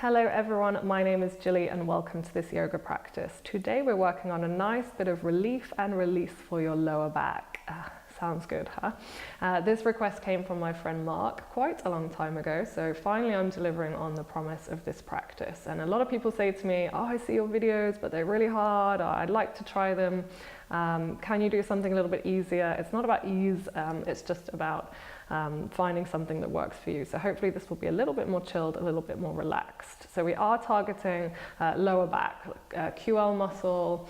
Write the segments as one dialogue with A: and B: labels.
A: Hello everyone, my name is Gillie and welcome to this yoga practice. Today we're working on a nice bit of relief and release for your lower back. Sounds good, huh? This request came from my friend Mark quite a long time ago, so finally I'm delivering on the promise of this practice. And a lot of people say to me, oh, I see your videos, but they're really hard, or I'd like to try them. Can you do something a little bit easier? It's not about ease, it's just about finding something that works for you. So hopefully this will be a little bit more chilled, a little bit more relaxed. So we are targeting lower back, QL muscle,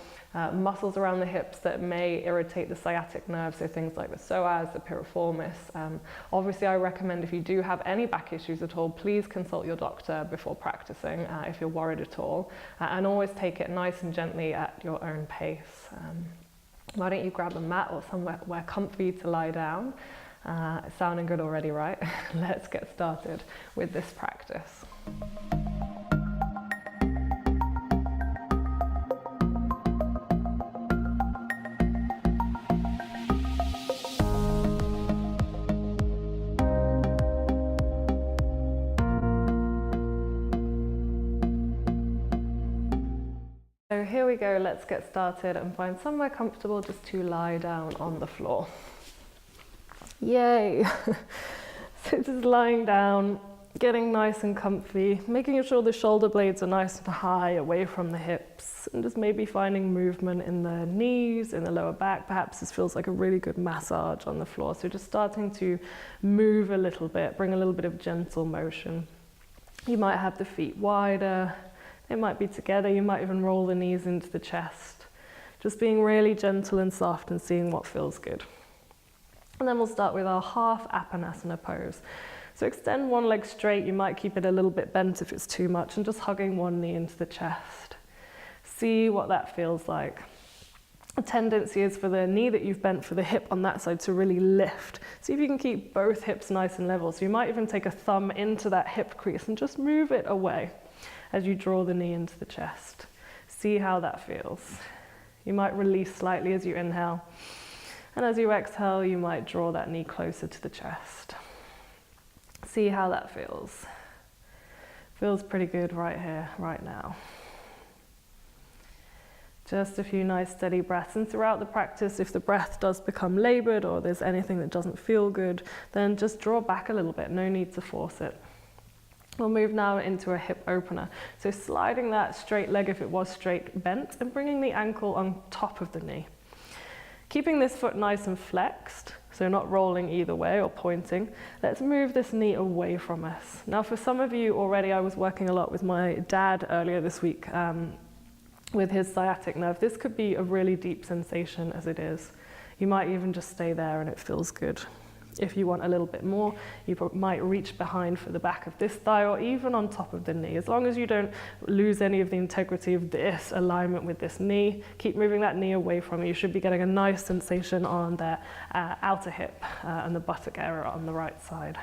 A: muscles around the hips that may irritate the sciatic nerve, so things like the psoas, the piriformis. Obviously I recommend if you do have any back issues at all, please consult your doctor before practicing if you're worried at all, and always take it nice and gently at your own pace. Why don't you grab a mat or somewhere comfy to lie down? It's sounding good already, right? Let's get started with this practice. So here we go, let's get started and find somewhere comfortable just to lie down on the floor. Yay! So just lying down, getting nice and comfy, making sure the shoulder blades are nice and high away from the hips, and just maybe finding movement in the knees, in the lower back. Perhaps this feels like a really good massage on the floor. So just starting to move a little bit, bring a little bit of gentle motion. You might have the feet wider, they might be together, you might even roll the knees into the chest. Just being really gentle and soft and seeing what feels good. And then we'll start with our half Apanasana pose. So extend one leg straight, you might keep it a little bit bent if it's too much, and just hugging one knee into the chest. See what that feels like. The tendency is for the knee that you've bent for the hip on that side to really lift. See if you can keep both hips nice and level. So you might even take a thumb into that hip crease and just move it away as you draw the knee into the chest. See how that feels. You might release slightly as you inhale. And as you exhale, you might draw that knee closer to the chest. See how that feels. Feels pretty good right here, right now. Just a few nice steady breaths. And throughout the practice, if the breath does become labored or there's anything that doesn't feel good, then just draw back a little bit. No need to force it. We'll move now into a hip opener. So sliding that straight leg if it was straight bent and bringing the ankle on top of the knee. Keeping this foot nice and flexed, so not rolling either way or pointing. Let's move this knee away from us. Now for some of you already, I was working a lot with my dad earlier this week with his sciatic nerve. This could be a really deep sensation as it is. You might even just stay there and it feels good. If you want a little bit more, you might reach behind for the back of this thigh or even on top of the knee. As long as you don't lose any of the integrity of this alignment with this knee, keep moving that knee away from you. You should be getting a nice sensation on the outer hip and the buttock area on the right side.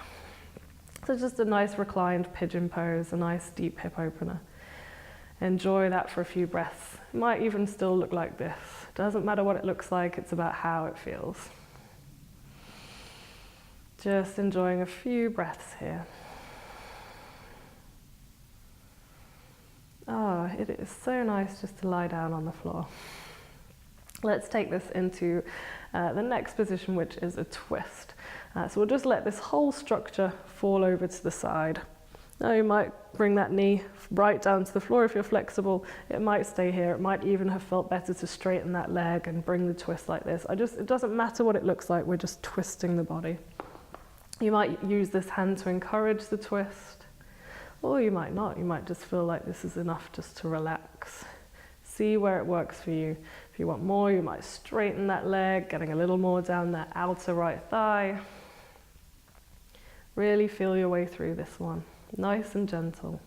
A: So just a nice reclined pigeon pose, a nice deep hip opener. Enjoy that for a few breaths. It might even still look like this. Doesn't matter what it looks like, it's about how it feels. Just enjoying a few breaths here. Oh, it is so nice just to lie down on the floor. Let's take this into the next position, which is a twist. So we'll just let this whole structure fall over to the side. Now you might bring that knee right down to the floor if you're flexible. It might stay here. It might even have felt better to straighten that leg and bring the twist like this. It doesn't matter what it looks like, we're just twisting the body. You might use this hand to encourage the twist, or you might not. You might just feel like this is enough just to relax. See where it works for you. If you want more, you might straighten that leg, getting a little more down that outer right thigh. Really feel your way through this one, nice and gentle.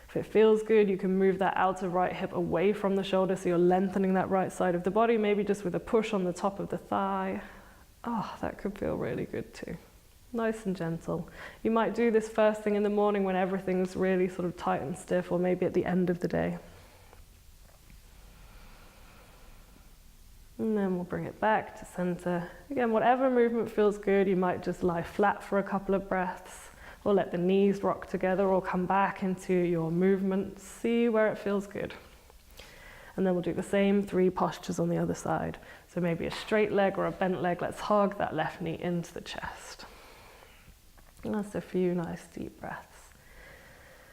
A: If it feels good, you can move that outer right hip away from the shoulder so you're lengthening that right side of the body, maybe just with a push on the top of the thigh. Oh, that could feel really good too. Nice and gentle. You might do this first thing in the morning when everything's really sort of tight and stiff, or maybe at the end of the day. And then we'll bring it back to center. Again, whatever movement feels good, you might just lie flat for a couple of breaths, or let the knees rock together, or come back into your movement. See where it feels good. And then we'll do the same 3 postures on the other side. So maybe a straight leg or a bent leg. Let's hug that left knee into the chest. And that's a few nice deep breaths.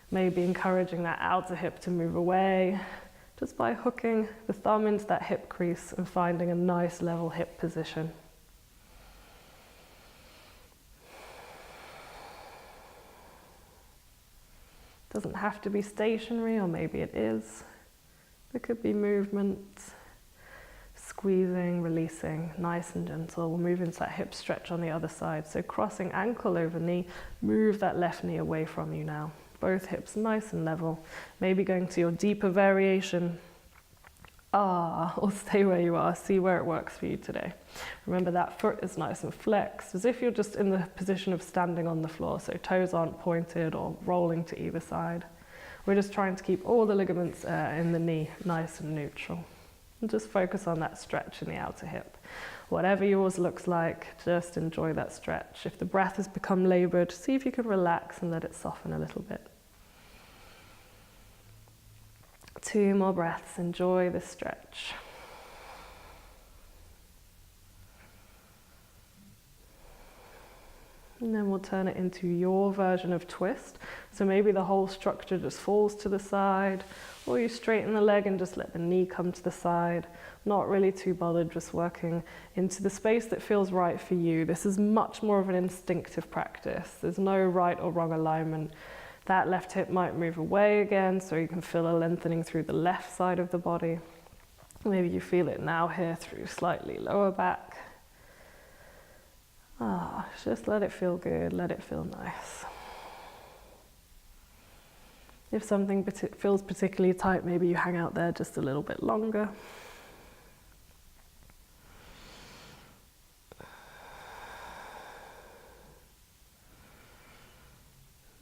A: Maybe encouraging that outer hip to move away, just by hooking the thumb into that hip crease and finding a nice level hip position. Doesn't have to be stationary, or maybe it is. There could be movement, squeezing, releasing, nice and gentle. We'll move into that hip stretch on the other side. So crossing ankle over knee, move that left knee away from you now. Both hips nice and level. Maybe going to your deeper variation. Or stay where you are. See where it works for you today. Remember that foot is nice and flexed, as if you're just in the position of standing on the floor. So toes aren't pointed or rolling to either side. We're just trying to keep all the ligaments in the knee nice and neutral. And just focus on that stretch in the outer hip. Whatever yours looks like, just enjoy that stretch. If the breath has become labored, see if you can relax and let it soften a little bit. 2 more breaths, enjoy the stretch. And then we'll turn it into your version of twist. So maybe the whole structure just falls to the side, or you straighten the leg and just let the knee come to the side. Not really too bothered, just working into the space that feels right for you. This is much more of an instinctive practice. There's no right or wrong alignment. That left hip might move away again, so you can feel a lengthening through the left side of the body. Maybe you feel it now here through slightly lower back. Just let it feel good, let it feel nice. If something feels particularly tight, maybe you hang out there just a little bit longer.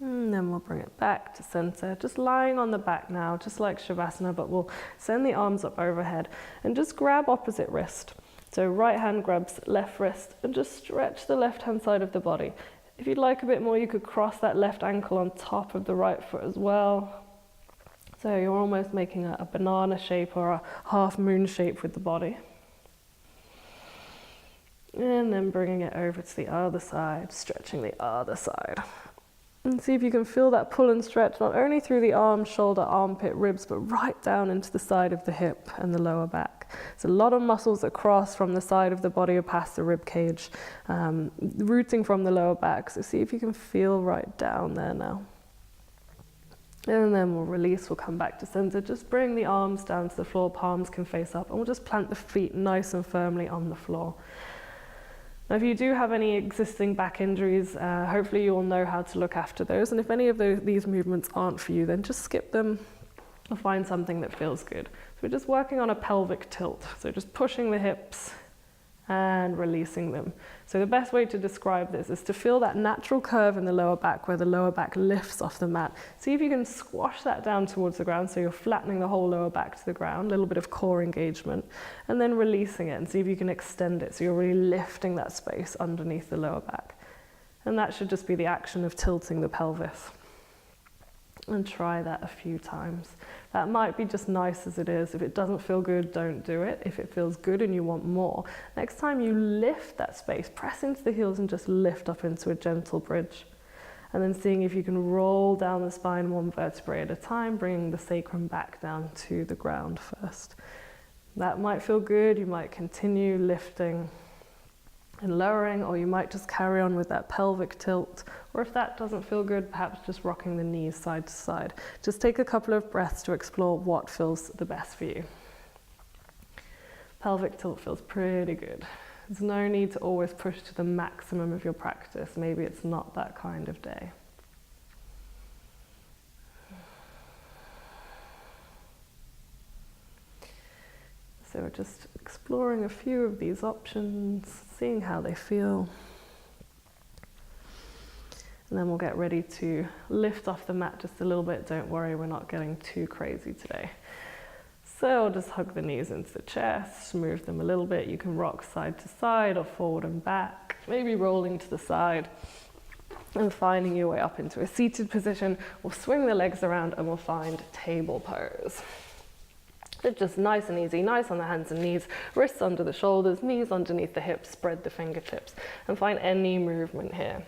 A: And then we'll bring it back to center, just lying on the back now, just like Shavasana, but we'll send the arms up overhead and just grab opposite wrist. So right hand grabs left wrist and just stretch the left hand side of the body. If you'd like a bit more, you could cross that left ankle on top of the right foot as well. So you're almost making a banana shape or a half moon shape with the body. And then bringing it over to the other side, stretching the other side. And see if you can feel that pull and stretch, not only through the arms, shoulder, armpit, ribs, but right down into the side of the hip and the lower back. There's a lot of muscles that cross from the side of the body or past the rib cage, rooting from the lower back. So see if you can feel right down there now. And then we'll release, we'll come back to center. Just bring the arms down to the floor, palms can face up, and we'll just plant the feet nice and firmly on the floor. Now, if you do have any existing back injuries, hopefully you will know how to look after those. And if any of these movements aren't for you, then just skip them or find something that feels good. So we're just working on a pelvic tilt. So just pushing the hips and releasing them. So the best way to describe this is to feel that natural curve in the lower back where the lower back lifts off the mat. See if you can squash that down towards the ground so you're flattening the whole lower back to the ground, a little bit of core engagement, and then releasing it and see if you can extend it so you're really lifting that space underneath the lower back. And that should just be the action of tilting the pelvis. And try that a few times. That might be just nice as it is. If it doesn't feel good, don't do it. If it feels good and you want more, next time you lift that space, press into the heels and just lift up into a gentle bridge. And then seeing if you can roll down the spine 1 vertebrae at a time, bringing the sacrum back down to the ground first. That might feel good. You might continue lifting and lowering, or you might just carry on with that pelvic tilt. Or if that doesn't feel good, perhaps just rocking the knees side to side. Just take a couple of breaths to explore what feels the best for you. Pelvic tilt feels pretty good. There's no need to always push to the maximum of your practice. Maybe it's not that kind of day. So we're just exploring a few of these options, seeing how they feel. And then we'll get ready to lift off the mat just a little bit. Don't worry, we're not getting too crazy today. So I'll just hug the knees into the chest, move them a little bit. You can rock side to side or forward and back, maybe rolling to the side. And finding your way up into a seated position, we'll swing the legs around and we'll find table pose. So just nice and easy, nice on the hands and knees, wrists under the shoulders, knees underneath the hips, spread the fingertips, and find any movement here.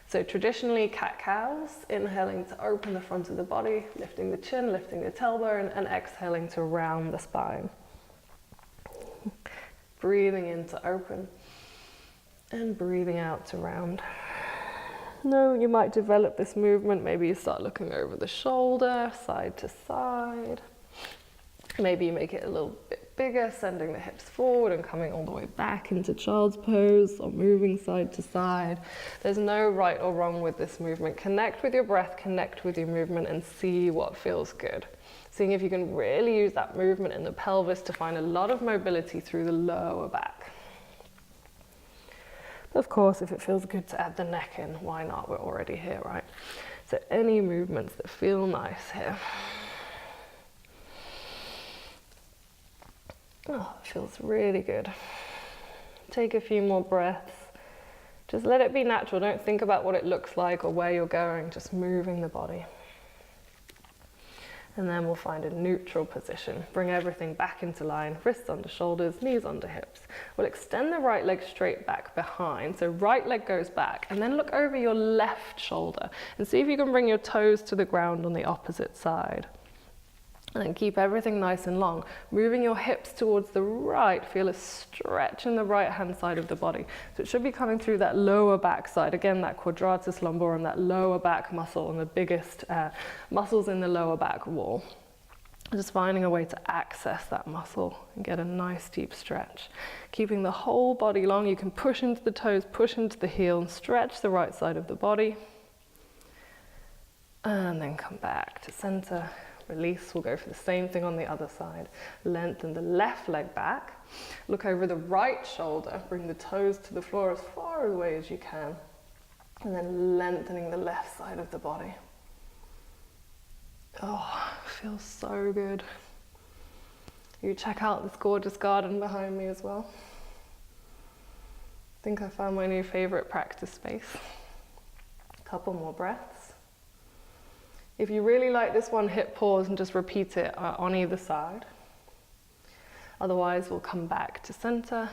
A: So traditionally, cat-cows, inhaling to open the front of the body, lifting the chin, lifting the tailbone, and exhaling to round the spine. Breathing in to open, and breathing out to round. No, you might develop this movement. Maybe you start looking over the shoulder, side to side. Maybe you make it a little bit bigger, sending the hips forward and coming all the way back into child's pose, or moving side to side. There's no right or wrong with this movement. Connect with your breath, connect with your movement, and see what feels good. Seeing if you can really use that movement in the pelvis to find a lot of mobility through the lower back. Of course, if it feels good to add the neck in, why not? We're already here, right? So any movements that feel nice here. Oh, it feels really good. Take a few more breaths. Just let it be natural. Don't think about what it looks like or where you're going. Just moving the body. And then we'll find a neutral position. Bring everything back into line, wrists under shoulders, knees under hips. We'll extend the right leg straight back behind. So right leg goes back, and then look over your left shoulder and see if you can bring your toes to the ground on the opposite side. And then keep everything nice and long. Moving your hips towards the right, feel a stretch in the right hand side of the body. So it should be coming through that lower back side. Again, that quadratus lumborum, that lower back muscle, and the biggest muscles in the lower back wall. Just finding a way to access that muscle and get a nice deep stretch. Keeping the whole body long, you can push into the toes, push into the heel, and stretch the right side of the body. And then come back to center. Release, we'll go for the same thing on the other side. Lengthen the left leg back. Look over the right shoulder. Bring the toes to the floor as far away as you can. And then lengthening the left side of the body. Oh, feels so good. You check out this gorgeous garden behind me as well. I think I found my new favorite practice space. A couple more breaths. If you really like this one, hit pause and just repeat it on either side. Otherwise, we'll come back to center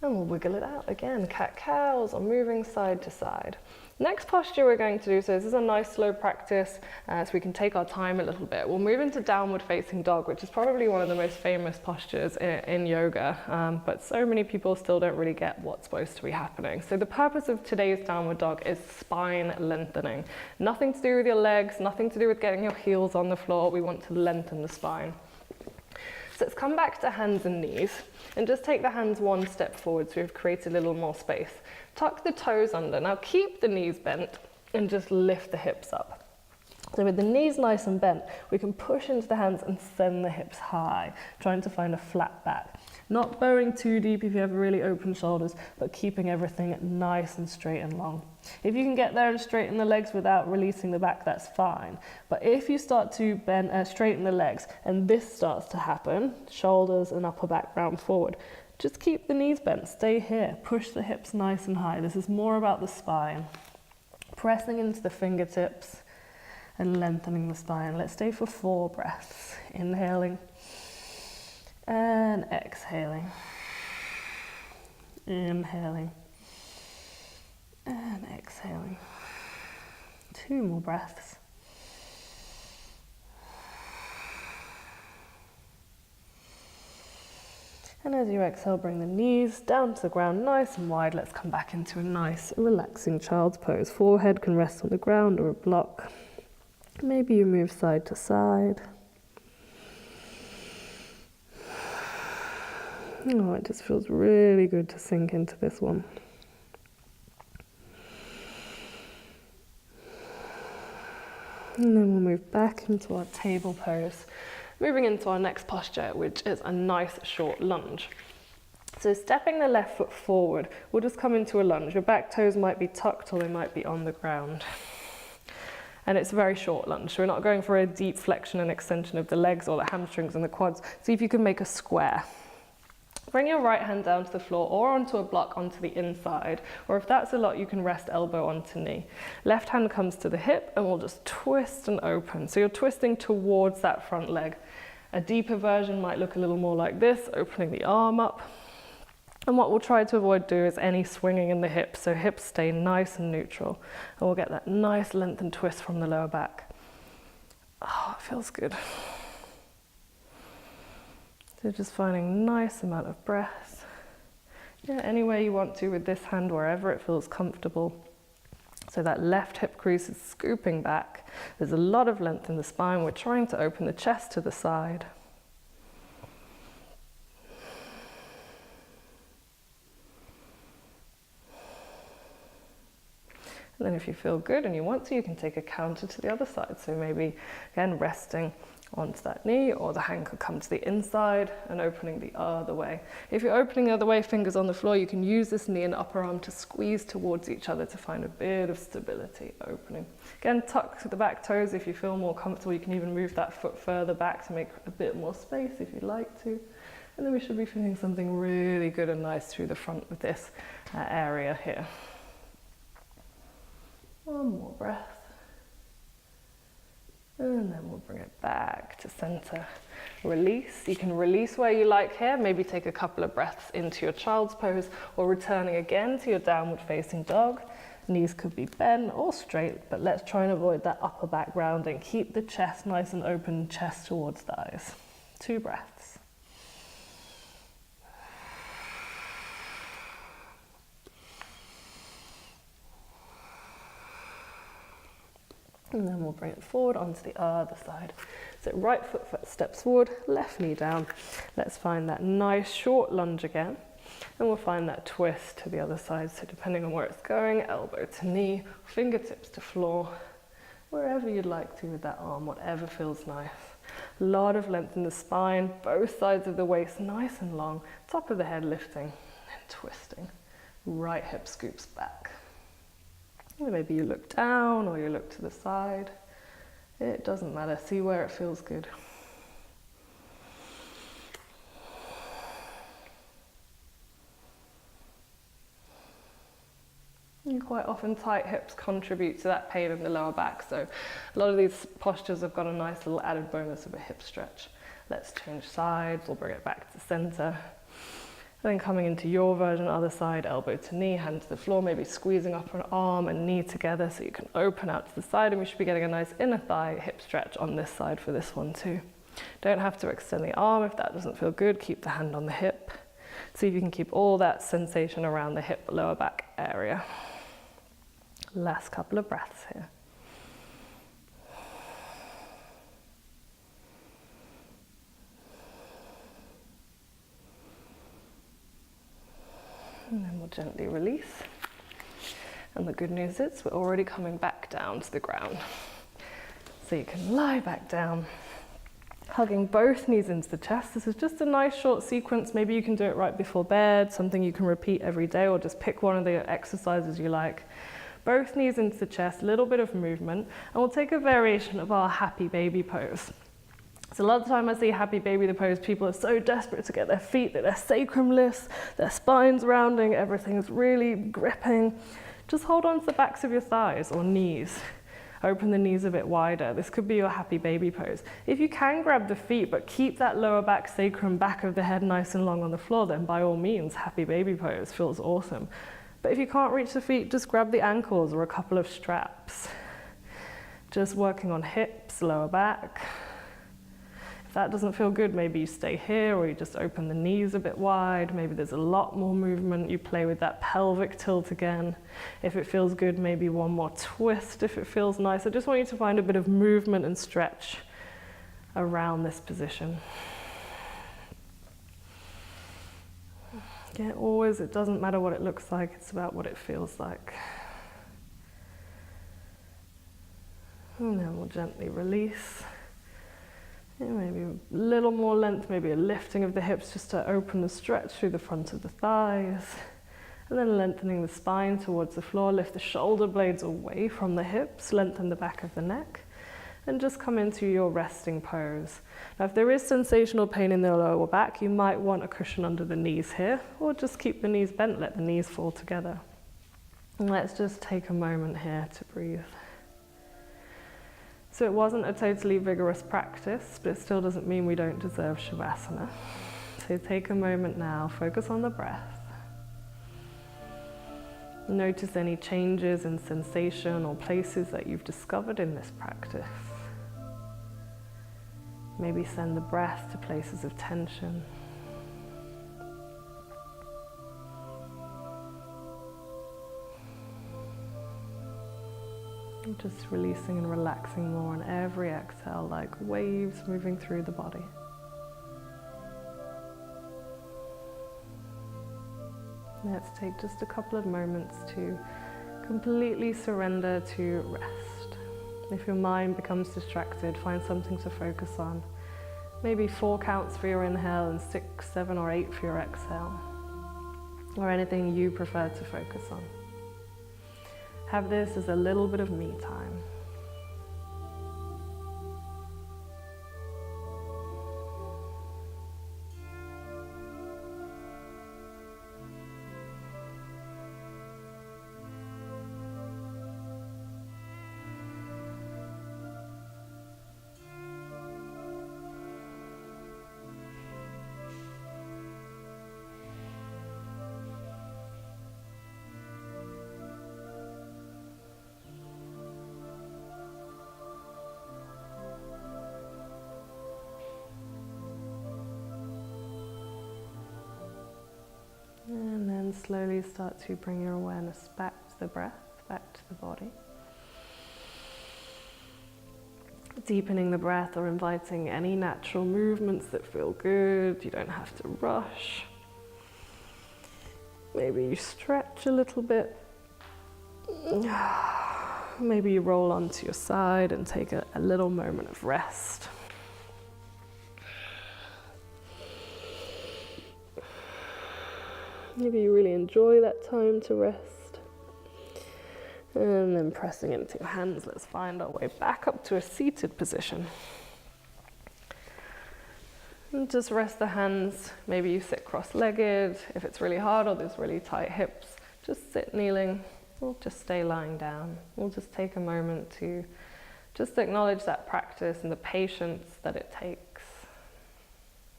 A: and we'll wiggle it out again. Cat-cows, or moving side to side. Next posture we're going to do, so this is a nice slow practice, so we can take our time a little bit. We'll move into downward facing dog, which is probably one of the most famous postures in yoga, but so many people still don't really get what's supposed to be happening. So the purpose of today's downward dog is spine lengthening. Nothing to do with your legs, nothing to do with getting your heels on the floor. We want to lengthen the spine. So let's come back to hands and knees and just take the hands one step forward so we've created a little more space. Tuck the toes under. Now keep the knees bent and just lift the hips up. So with the knees nice and bent, we can push into the hands and send the hips high, trying to find a flat back. Not bowing too deep if you have really open shoulders, but keeping everything nice and straight and long. If you can get there and straighten the legs without releasing the back, that's fine. But if you start to straighten the legs and this starts to happen, shoulders and upper back round forward, just keep the knees bent, stay here, push the hips nice and high. This is more about the spine. Pressing into the fingertips and lengthening the spine. Let's stay for 4 breaths. Inhaling and exhaling. Inhaling and exhaling. 2 more breaths. And as you exhale, bring the knees down to the ground nice and wide. Let's come back into a nice, relaxing child's pose. Forehead can rest on the ground or a block. Maybe you move side to side. Oh, it just feels really good to sink into this one. And then we'll move back into our table pose. Moving into our next posture, which is a nice short lunge. So stepping the left foot forward, we'll just come into a lunge. Your back toes might be tucked or they might be on the ground. And it's a very short lunge, so we're not going for a deep flexion and extension of the legs or the hamstrings and the quads. See if you can make a square. Bring your right hand down to the floor or onto a block onto the inside, or if that's a lot, you can rest elbow onto knee. Left hand comes to the hip and we'll just twist and open. So you're twisting towards that front leg. A deeper version might look a little more like this, opening the arm up. And what we'll try to avoid do is any swinging in the hips, so hips stay nice and neutral. And we'll get that nice length and twist from the lower back. Oh, it feels good. So just finding a nice amount of breath. Yeah, any way you want to with this hand, wherever it feels comfortable. So that left hip crease is scooping back. There's a lot of length in the spine. We're trying to open the chest to the side. And then if you feel good and you want to, you can take a counter to the other side. So maybe, again, resting onto that knee, or the hand could come to the inside and opening the other way. If you're opening the other way, fingers on the floor, you can use this knee and upper arm to squeeze towards each other to find a bit of stability opening. Again, tuck the back toes if you feel more comfortable. You can even move that foot further back to make a bit more space if you'd like to. And then we should be feeling something really good and nice through the front with this area here. One more breath. And then we'll bring it back to center. Release. You can release where you like here. Maybe take a couple of breaths into your child's pose, or returning again to your downward facing dog. Knees could be bent or straight, but let's try and avoid that upper back rounding. Keep the chest nice and open, chest towards the eyes. 2 breaths. And then we'll bring it forward onto the other side. So right foot steps forward, left knee down. Let's find that nice short lunge again. And we'll find that twist to the other side. So depending on where it's going, elbow to knee, fingertips to floor, wherever you'd like to with that arm, whatever feels nice. A lot of length in the spine, both sides of the waist nice and long, top of the head lifting and twisting. Right hip scoops back. Or maybe you look down or you look to the side. It doesn't matter. See where it feels good. And quite often tight hips contribute to that pain in the lower back. So a lot of these postures have got a nice little added bonus of a hip stretch. Let's change sides. We'll bring it back to center. And then coming into your version, other side, elbow to knee, hand to the floor, maybe squeezing up an arm and knee together so you can open out to the side, and we should be getting a nice inner thigh hip stretch on this side for this one too. Don't have to extend the arm if that doesn't feel good. Keep the hand on the hip. See if you can keep all that sensation around the hip lower back area. Last couple of breaths here. And then we'll gently release. And the good news is we're already coming back down to the ground. So you can lie back down, hugging both knees into the chest. This is just a nice short sequence. Maybe you can do it right before bed, something you can repeat every day, or just pick one of the exercises you like. Both knees into the chest, a little bit of movement, and we'll take a variation of our happy baby pose. So a lot of the time I see happy baby the pose, people are so desperate to get their feet, that their sacrum lifts, their spine's rounding, everything's really gripping. Just hold on to the backs of your thighs or knees. Open the knees a bit wider. This could be your happy baby pose. If you can grab the feet, but keep that lower back, sacrum, back of the head nice and long on the floor, then by all means, happy baby pose feels awesome. But if you can't reach the feet, just grab the ankles or a couple of straps. Just working on hips, lower back. If that doesn't feel good, maybe you stay here, or you just open the knees a bit wide. Maybe there's a lot more movement. You play with that pelvic tilt again. If it feels good, maybe one more twist if it feels nice. I just want you to find a bit of movement and stretch around this position. Yeah, always, it doesn't matter what it looks like, it's about what it feels like. And then we'll gently release. Yeah, maybe a little more length, maybe a lifting of the hips just to open the stretch through the front of the thighs. And then lengthening the spine towards the floor, lift the shoulder blades away from the hips, lengthen the back of the neck. and just come into your resting pose. Now, if there is sensational pain in the lower back, you might want a cushion under the knees here, or just keep the knees bent, let the knees fall together. And let's just take a moment here to breathe. So it wasn't a totally vigorous practice, but it still doesn't mean we don't deserve Shavasana. So take a moment now, focus on the breath. Notice any changes in sensation or places that you've discovered in this practice. Maybe send the breath to places of tension. Just releasing and relaxing more on every exhale, like waves moving through the body. Let's take just a couple of moments to completely surrender to rest. If your mind becomes distracted, find something to focus on. Maybe 4 counts for your inhale and 6, 7, or 8 for your exhale, or anything you prefer to focus on. Have this as a little bit of me time. And then slowly start to bring your awareness back to the breath, back to the body. Deepening the breath or inviting any natural movements that feel good. You don't have to rush. Maybe you stretch a little bit. Maybe you roll onto your side and take a little moment of rest. Maybe you really enjoy that time to rest. And then pressing into your hands, let's find our way back up to a seated position. And just rest the hands. Maybe you sit cross-legged. If it's really hard or there's really tight hips, just sit kneeling or just stay lying down. We'll just take a moment to just acknowledge that practice and the patience that it takes.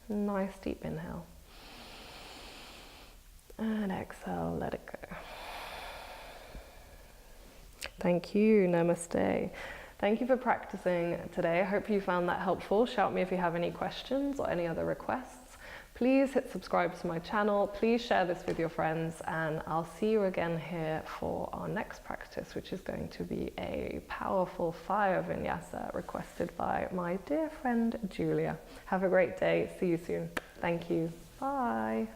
A: Nice deep inhale. And exhale, let it go. Thank you, namaste. Thank you for practicing today. I hope you found that helpful. Shout me if you have any questions or any other requests. Please hit subscribe to my channel. Please share this with your friends, and I'll see you again here for our next practice, which is going to be a powerful fire vinyasa requested by my dear friend Julia. Have a great day. See you soon. Thank you. Bye.